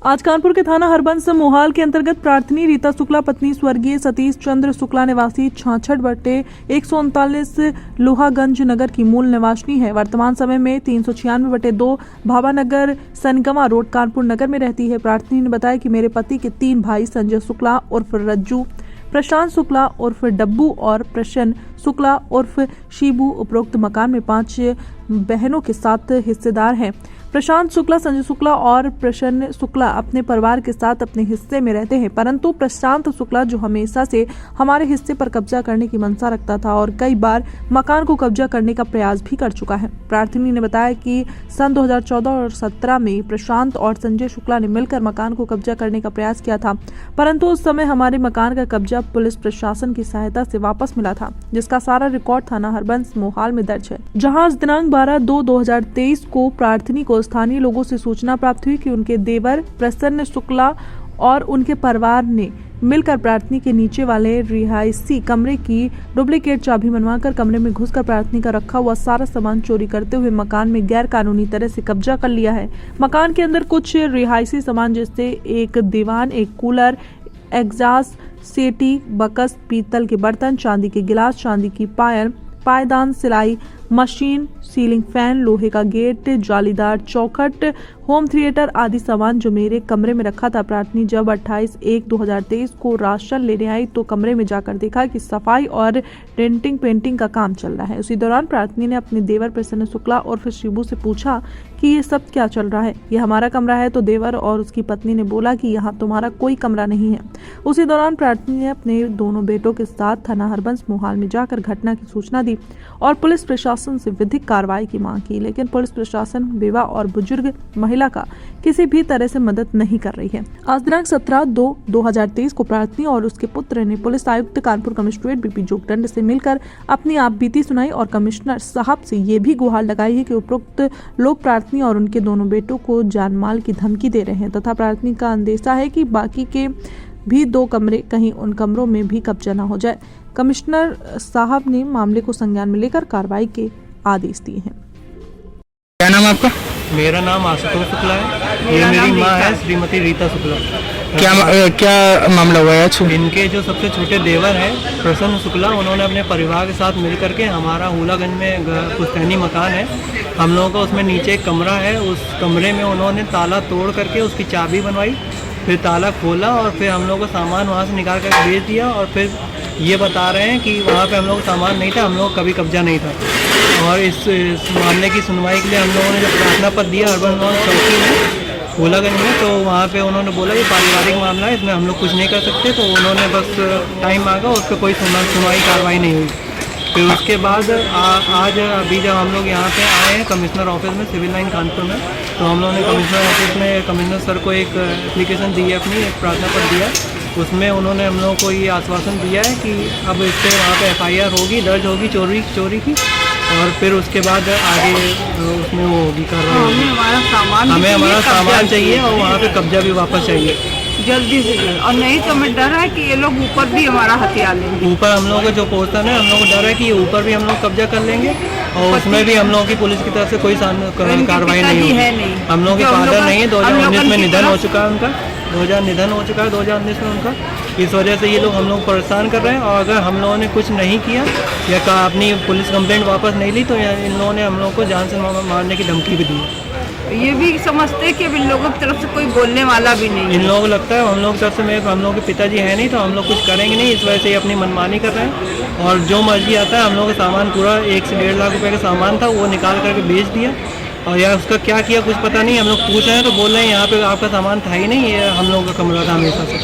आज कानपुर के थाना हरबंस मोहाल के अंतर्गत प्रार्थनी रीता शुक्ला पत्नी स्वर्गीय सतीश चंद्र शुक्ला निवासी 66/139 लोहागंज नगर की मूल निवासिनी है। वर्तमान समय में 396/2 भावानगर सनगमा रोड कानपुर नगर में रहती है। प्रार्थनी ने बताया कि मेरे पति के 3 भाई संजय शुक्ला उर्फ रज्जू, प्रशांत शुक्ला उर्फ डब्बू और प्रसन्न शुक्ला उर्फ शिबू उपरोक्त मकान में 5 बहनों के साथ हिस्सेदार हैं। प्रशांत शुक्ला, संजय शुक्ला और प्रसन्न शुक्ला अपने परिवार के साथ अपने हिस्से में रहते हैं, परंतु प्रशांत शुक्ला जो हमेशा से हमारे हिस्से पर कब्जा करने की मंशा रखता था और कई बार मकान को कब्जा करने का प्रयास भी कर चुका है। प्रार्थनी ने बताया कि सन 2014 और 17 में प्रशांत और संजय शुक्ला ने मिलकर मकान को कब्जा करने का प्रयास किया था, परंतु उस समय हमारे मकान का कब्जा पुलिस प्रशासन की सहायता से वापस मिला था, जिसका सारा रिकॉर्ड थाना हरबंस मोहाल में दर्ज है। जहां दिनांक 12/2/2023 को प्रार्थनी को स्थानीय लोगों से सूचना प्राप्त हुई कि उनके देवर प्रसन्न शुक्ला और उनके परिवार ने मिलकर प्रार्थनी के नीचे वाले रिहायशी कमरे की डुप्लीकेट चाबी बनवाकर कमरे में घुसकर प्रार्थनी का रखा हुआ सारा सामान चोरी करते हुए मकान में गैर कानूनी तरह से कब्जा कर लिया है। मकान के अंदर कुछ रिहायशी सामान जैसे एक दीवान, एक कूलर, एग्जॉस्ट सेटी, बकस, पीतल के बर्तन, चांदी के गिलास, चांदी की पायल, पायदान, सिलाई मशीन, सीलिंग फैन, लोहे का गेट, जालीदार चौखट, होम थिएटर आदि सामान जो मेरे कमरे में रखा था। प्रार्थनी जब 28/1/2023 को राशन लेने आई तो कमरे में जाकर देखा कि सफाई और डेंटिंग पेंटिंग का काम चल रहा है। उसी दौरान प्रार्थनी ने अपने देवर प्रसन्न शुक्ला और शिबू से पूछा कि ये सब क्या चल रहा है, ये हमारा कमरा है। तो देवर और उसकी पत्नी ने बोला कि यहाँ तुम्हारा कोई कमरा नहीं है। उसी दौरान प्रार्थनी ने अपने दोनों बेटों के साथ थाना हरबंस मोहाल में जाकर घटना की सूचना दी और पुलिस प्रशासन से विधिक कार्रवाई की मांग की, लेकिन पुलिस प्रशासन विवाह और बुजुर्ग महिला का किसी भी तरह से मदद नहीं कर रही है। आज दिनांक 17/2/2023 को प्रार्थनी और उसके पुत्र ने पुलिस आयुक्त कानपुर कमिश्नरेट बीपी जोगदंड से मिलकर अपनी आपबीती सुनाई और कमिश्नर साहब से ये भी गुहार लगाई है कि उपरोक्त लोग प्रार्थनी और उनके दोनों बेटों को जानमाल की धमकी दे रहे हैं तथा प्रार्थनी का अंदेशा है कि बाकी के भी 2 कमरे कहीं उन कमरों में भी कब्जा न हो जाए। कमिश्नर साहब ने मामले को संज्ञान में लेकर कार्रवाई के आदेश दिए हैं। क्या नाम आपका? मेरा नाम आशुतोष शुक्ला है। ये मेरी माँ है श्रीमती रीता शुक्ला। क्या मामला हुआ है आज? इनके जो सबसे छोटे देवर हैं प्रसन्न शुक्ला, उन्होंने अपने परिवार के साथ मिलकर के हमारा हुलागंज में पुश्तैनी मकान है, हम लोगों का उसमें नीचे एक कमरा है, उस कमरे में उन्होंने ताला तोड़ करके उसकी चाबी बनवाई, फिर ताला खोला और फिर हम लोगों को सामान वहाँ से निकाल कर भेज दिया और फिर ये बता रहे हैं कि वहाँ पे हम लोग सामान नहीं था, हम लोग कभी कब्जा नहीं था। और इस मामले की सुनवाई के लिए हम लोगों ने जब प्रार्थना पत्र दिया हरबंस चौकी में हुलागंज में, तो वहाँ पे उन्होंने बोला कि पारिवारिक मामला है, इसमें हम लोग कुछ नहीं कर सकते। तो उन्होंने बस टाइम मांगा, उस पर कोई सुनवाई कार्रवाई नहीं हुई। फिर उसके बाद आज अभी जब हम लोग यहाँ पे आए हैं कमिश्नर ऑफिस में सिविल लाइन कानपुर में, तो हम लोगों ने कमिश्नर ऑफिस में कमिश्नर सर को एक एप्लीकेशन दी है, अपनी एक प्रार्थना पत्र दिया। उसमें उन्होंने हम लोगों को ये आश्वासन दिया है कि अब इससे वहाँ पे FIR होगी, दर्ज होगी चोरी की, और फिर उसके बाद आगे उसमें वो होगी कार्रवाई। हमें हमारा सामान चाहिए और वहाँ पे कब्जा भी वापस चाहिए जल्दी से जल्दी। और नहीं तो हमें डर है कि ये लोग ऊपर भी हमारा हथियार लेंगे। ऊपर हम लोगों को जो पोस्टर है, हम लोगों को डर है कि ऊपर भी हम लोग कब्जा कर लेंगे और उसमें भी हम लोगों की पुलिस की तरफ से कोई कार्रवाई नहीं होगी। हम लोगों के फादर नहीं है, 2019 में निधन हो चुका है उनका, 2019 में उनका। इस वजह से ये लोग हम लोग परेशान कर रहे हैं और अगर हम लोगों ने कुछ नहीं किया या अपनी पुलिस कंप्लेंट वापस नहीं ली तो इन लोगों ने हम लोग को जान से मारने की धमकी भी दी है। ये भी समझते हैं कि इन लोगों की तरफ से कोई बोलने वाला भी नहीं। इन लोगों को लगता है हम लोग की तरफ से हम लोग के पिताजी है नहीं तो हम लोग कुछ करेंगे नहीं, इस वजह से ये अपनी मनमानी कर रहे हैं और जो मर्जी आता है हम लोग का सामान पूरा 1 से 1.5 लाख रुपए का सामान था वो निकाल करके बेच दिया। और यार उसका क्या किया कुछ पता नहीं, हम लोग पूछ रहे हैं तो बोल रहे हैं यहाँ पे आपका सामान था ही नहीं, ये हम लोगों का कमरा था हमेशा से।